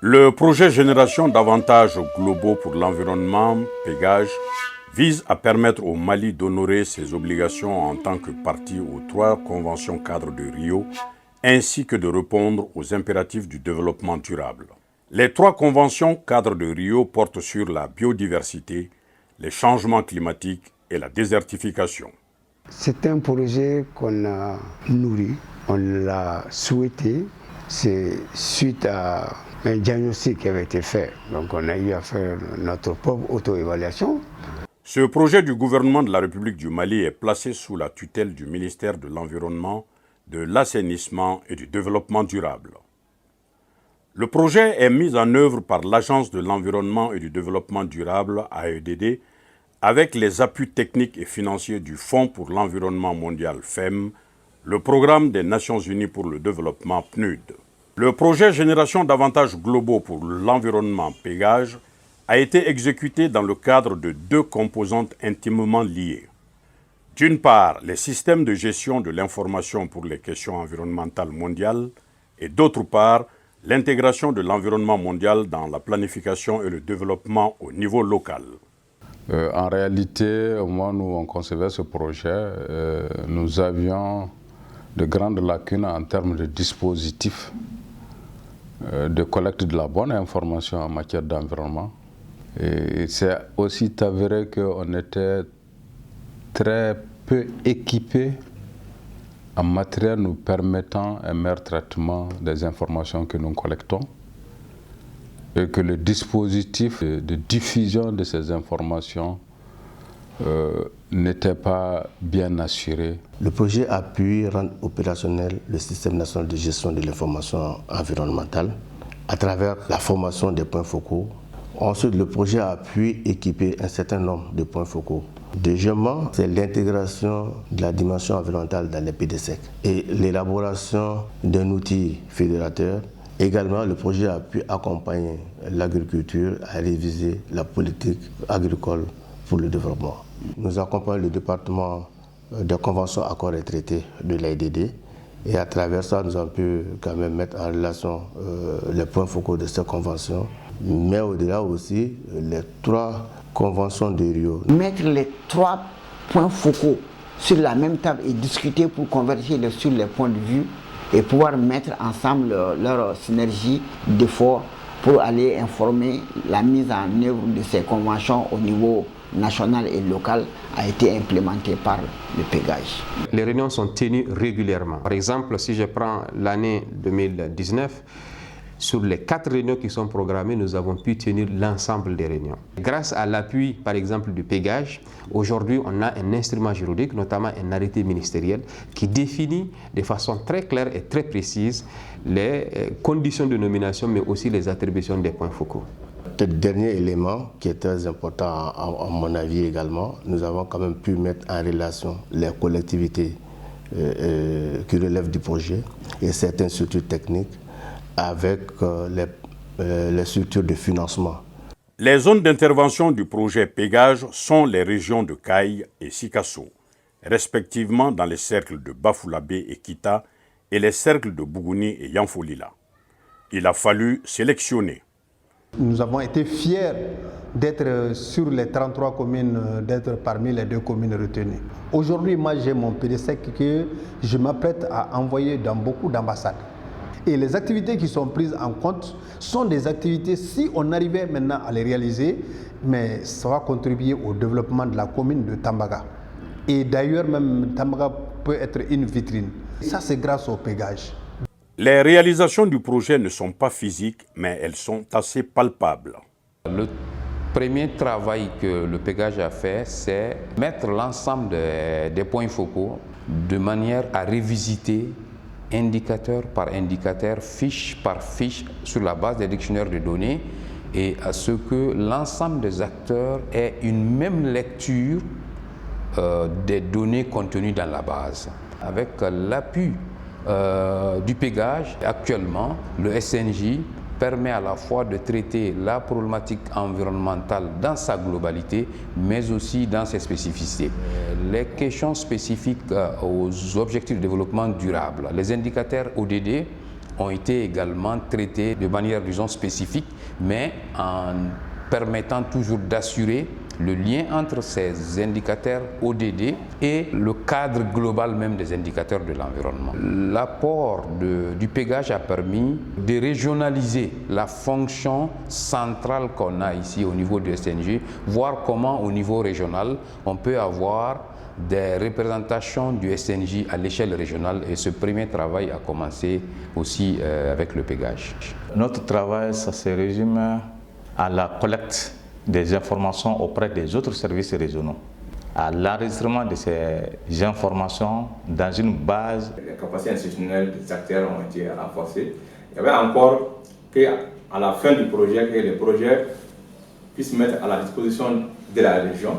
Le projet Génération d'avantages globaux pour l'environnement, Pégage, vise à permettre au Mali d'honorer ses obligations en tant que partie aux 3 conventions cadres de Rio, ainsi que de répondre aux impératifs du développement durable. Les 3 conventions cadres de Rio portent sur la biodiversité, les changements climatiques et la désertification. C'est un projet qu'on a nourri, on l'a souhaité, c'est suite à un diagnostic qui avait été fait. Donc on a eu à faire notre propre auto-évaluation. Ce projet du gouvernement de la République du Mali est placé sous la tutelle du ministère de l'Environnement, de l'Assainissement et du Développement durable. Le projet est mis en œuvre par l'Agence de l'Environnement et du Développement durable, AEDD, avec les appuis techniques et financiers du Fonds pour l'environnement mondial FEM, le Programme des Nations Unies pour le développement PNUD. Le projet Génération d'avantages globaux pour l'environnement Pégage a été exécuté dans le cadre de 2 composantes intimement liées. D'une part, les systèmes de gestion de l'information pour les questions environnementales mondiales et d'autre part, l'intégration de l'environnement mondial dans la planification et le développement au niveau local. En réalité, au moment où on concevait ce projet, nous avions de grandes lacunes en termes de dispositifs de collecte de la bonne information en matière d'environnement. Et c'est aussi avéré qu'on était très peu équipés en matériel nous permettant un meilleur traitement des informations que nous collectons et que le dispositif de diffusion de ces informations n'était pas bien assuré. Le projet a pu rendre opérationnel le système national de gestion de l'information environnementale à travers la formation des points focaux. Ensuite, le projet a pu équiper un certain nombre de points focaux. Deuxièmement, c'est l'intégration de la dimension environnementale dans les PDSEC et l'élaboration d'un outil fédérateur. Également, le projet a pu accompagner l'agriculture à réviser la politique agricole pour le développement. Nous accompagnons le département de conventions, accords et traités de l'AIDD et à travers ça, nous avons pu quand même mettre en relation les points focaux de ces conventions, mais au-delà aussi les 3 conventions de Rio. Mettre les 3 points focaux sur la même table et discuter pour converger sur les points de vue et pouvoir mettre ensemble leur synergie d'efforts pour aller informer la mise en œuvre de ces conventions au niveau national et local a été implémentée par le Pégage. Les réunions sont tenues régulièrement. Par exemple, si je prends l'année 2019, sur les 4 réunions qui sont programmées, nous avons pu tenir l'ensemble des réunions. Grâce à l'appui, par exemple, du Pégage, aujourd'hui, on a un instrument juridique, notamment un arrêté ministériel, qui définit de façon très claire et très précise les conditions de nomination, mais aussi les attributions des points focaux. Le dernier élément qui est très important à mon avis également, nous avons quand même pu mettre en relation les collectivités qui relèvent du projet et certaines structures techniques avec les structures de financement. Les zones d'intervention du projet Pégage sont les régions de Caille et Sikasso, respectivement dans les cercles de Bafoulabé et Kita et les cercles de Bougouni et Yanfolila. Il a fallu sélectionner. Nous avons été fiers d'être sur les 33 communes, d'être parmi les 2 communes retenues. Aujourd'hui, moi j'ai mon PDSEC que je m'apprête à envoyer dans beaucoup d'ambassades. Et les activités qui sont prises en compte sont des activités, si on arrivait maintenant à les réaliser, mais ça va contribuer au développement de la commune de Tambaga. Et d'ailleurs, même Tambaga peut être une vitrine. Ça, c'est grâce au Pégage. Les réalisations du projet ne sont pas physiques, mais elles sont assez palpables. Le premier travail que le Pégage a fait, c'est mettre l'ensemble des points focaux de manière à revisiter indicateur par indicateur, fiche par fiche, sur la base des dictionnaires de données et à ce que l'ensemble des acteurs ait une même lecture des données contenues dans la base. Avec l'appui du Pégage, actuellement, le SNJ permet à la fois de traiter la problématique environnementale dans sa globalité, mais aussi dans ses spécificités. Les questions spécifiques aux objectifs de développement durable, les indicateurs ODD ont été également traités de manière, disons, spécifique, mais en permettant toujours d'assurer le lien entre ces indicateurs ODD et le cadre global même des indicateurs de l'environnement. L'apport du pégage a permis de régionaliser la fonction centrale qu'on a ici au niveau du SNG, voir comment au niveau régional on peut avoir des représentations du SNJ à l'échelle régionale, et ce premier travail a commencé aussi avec le pégage. Notre travail, ça se résume à la collecte des informations auprès des autres services régionaux, à l'enregistrement de ces informations dans une base. Les capacités institutionnelles des acteurs ont été renforcées. Il y avait encore qu'à la fin du projet, que les projets puissent mettre à la disposition de la région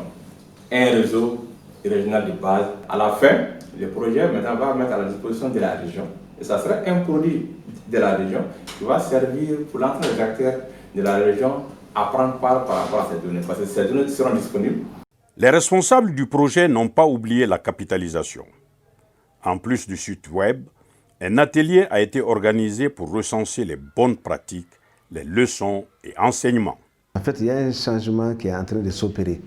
un réseau régional de base. À la fin, le projet maintenant va mettre à la disposition de la région. Et ça sera un produit de la région qui va servir pour l'ensemble des acteurs de la région à prendre part par rapport à ces données, parce que ces données seront disponibles. Les responsables du projet n'ont pas oublié la capitalisation. En plus du site web, un atelier a été organisé pour recenser les bonnes pratiques, les leçons et enseignements. En fait, il y a un changement qui est en train de s'opérer.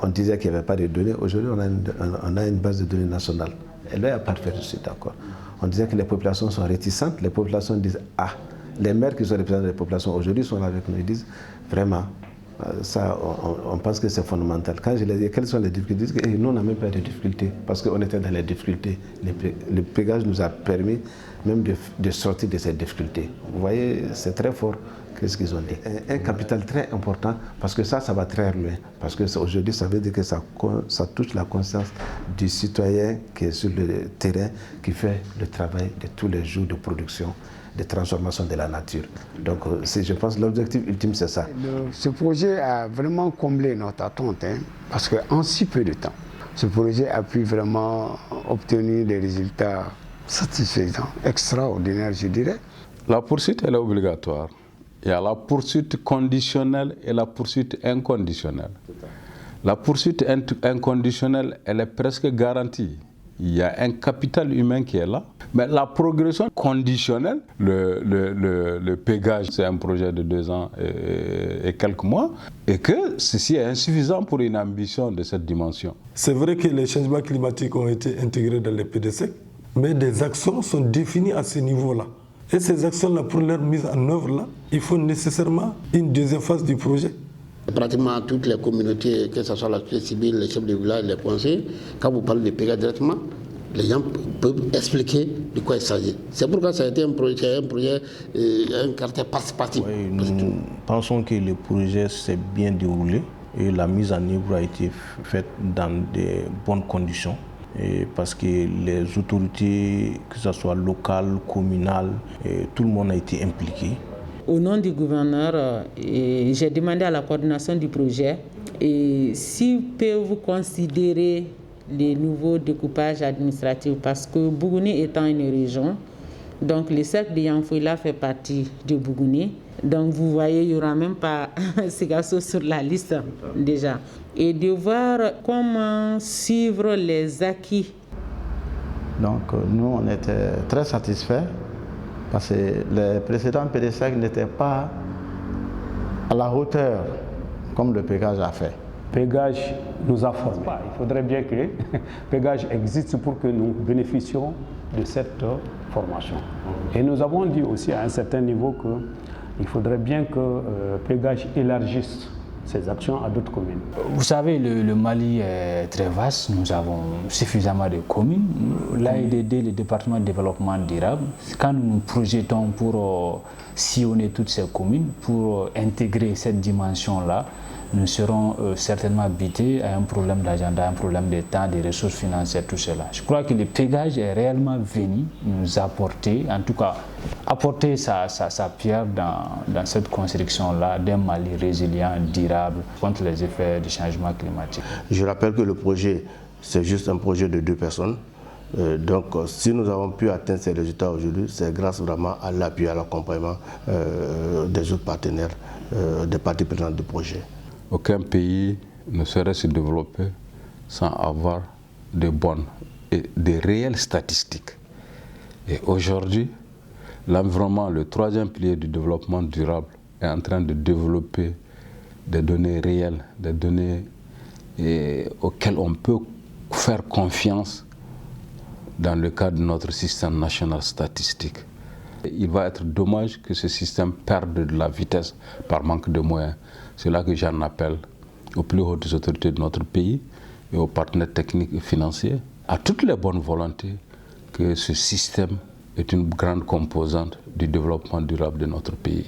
On disait qu'il n'y avait pas de données. Aujourd'hui, on a une base de données nationale. Et là, il n'y a pas de fait, je suis d'accord. On disait que les populations sont réticentes. Les populations disent « Ah ». Les maires qui sont représentants des populations aujourd'hui sont là avec nous. Ils disent vraiment, ça, on pense que c'est fondamental. Quand je leur dis quelles sont les difficultés, ils disent que nous, on n'a même pas de difficultés parce qu'on était dans les difficultés. Le pégage nous a permis même de sortir de ces difficultés. Vous voyez, c'est très fort. Qu'est-ce qu'ils ont dit? Un capital très important parce que ça va très loin. Parce qu'aujourd'hui, ça veut dire que ça touche la conscience du citoyen qui est sur le terrain, qui fait le travail de tous les jours de production, de transformation de la nature. Donc, je pense que l'objectif ultime, c'est ça. Ce projet a vraiment comblé notre attente, parce qu'en si peu de temps, ce projet a pu vraiment obtenir des résultats satisfaisants, extraordinaires, je dirais. La poursuite, elle est obligatoire. Il y a la poursuite conditionnelle et la poursuite inconditionnelle. La poursuite inconditionnelle, elle est presque garantie. Il y a un capital humain qui est là. Mais la progression conditionnelle, le pégage, c'est un projet de 2 ans et quelques mois, et que ceci est insuffisant pour une ambition de cette dimension. C'est vrai que les changements climatiques ont été intégrés dans les PDC, mais des actions sont définies à ce niveau-là. Et ces actions-là, pour leur mise en œuvre, il faut nécessairement une deuxième phase du projet. Pratiquement toutes les communautés, que ce soit la société civile, les chefs de village, les conseillers, quand vous parlez de pégage directement, les gens peuvent expliquer de quoi il s'agit. C'est pourquoi ça a été un projet un caractère participatif. Oui, nous pensons que le projet s'est bien déroulé et la mise en œuvre a été faite dans de bonnes conditions. Et parce que les autorités, que ce soit locales, communales, tout le monde a été impliqué. Au nom du gouverneur, j'ai demandé à la coordination du projet s'ils peuvent considérer les nouveaux découpages administratifs, parce que Bougouni étant une région, donc le cercle de Yanfouila fait partie de Bougouni. Donc vous voyez, il n'y aura même pas Ségasso sur la liste déjà. Et de voir comment suivre les acquis. Donc nous, on était très satisfaits parce que les précédents PDC n'étaient pas à la hauteur comme le pégage a fait. Pégage nous a formés. Il faudrait bien que Pégage existe pour que nous bénéficions de cette formation. Et nous avons dit aussi à un certain niveau qu'il faudrait bien que Pégage élargisse ses actions à d'autres communes. Vous savez, le Mali est très vaste, nous avons suffisamment de communes. L'AEDD, le département de développement durable, quand nous nous projetons pour sillonner toutes ces communes, pour intégrer cette dimension-là, nous serons certainement habités à un problème d'agenda, un problème de temps, des ressources financières, tout cela. Je crois que le pégage est réellement venu nous apporter, en tout cas, apporter sa pierre dans cette construction-là d'un Mali résilient, durable, contre les effets du changement climatique. Je rappelle que le projet, c'est juste un projet de 2 personnes. Donc, si nous avons pu atteindre ces résultats aujourd'hui, c'est grâce vraiment à l'appui, à l'accompagnement des autres partenaires, des parties prenantes du projet. Aucun pays ne saurait se développer sans avoir de bonnes et de réelles statistiques. Et aujourd'hui, L'environnement, le troisième pilier du développement durable, est en train de développer des données réelles, des données auxquelles on peut faire confiance dans le cadre de notre système national statistique. Il va être dommage que ce système perde de la vitesse par manque de moyens. C'est là que j'en appelle aux plus hautes autorités de notre pays et aux partenaires techniques et financiers, à toutes les bonnes volontés, que ce système est une grande composante du développement durable de notre pays.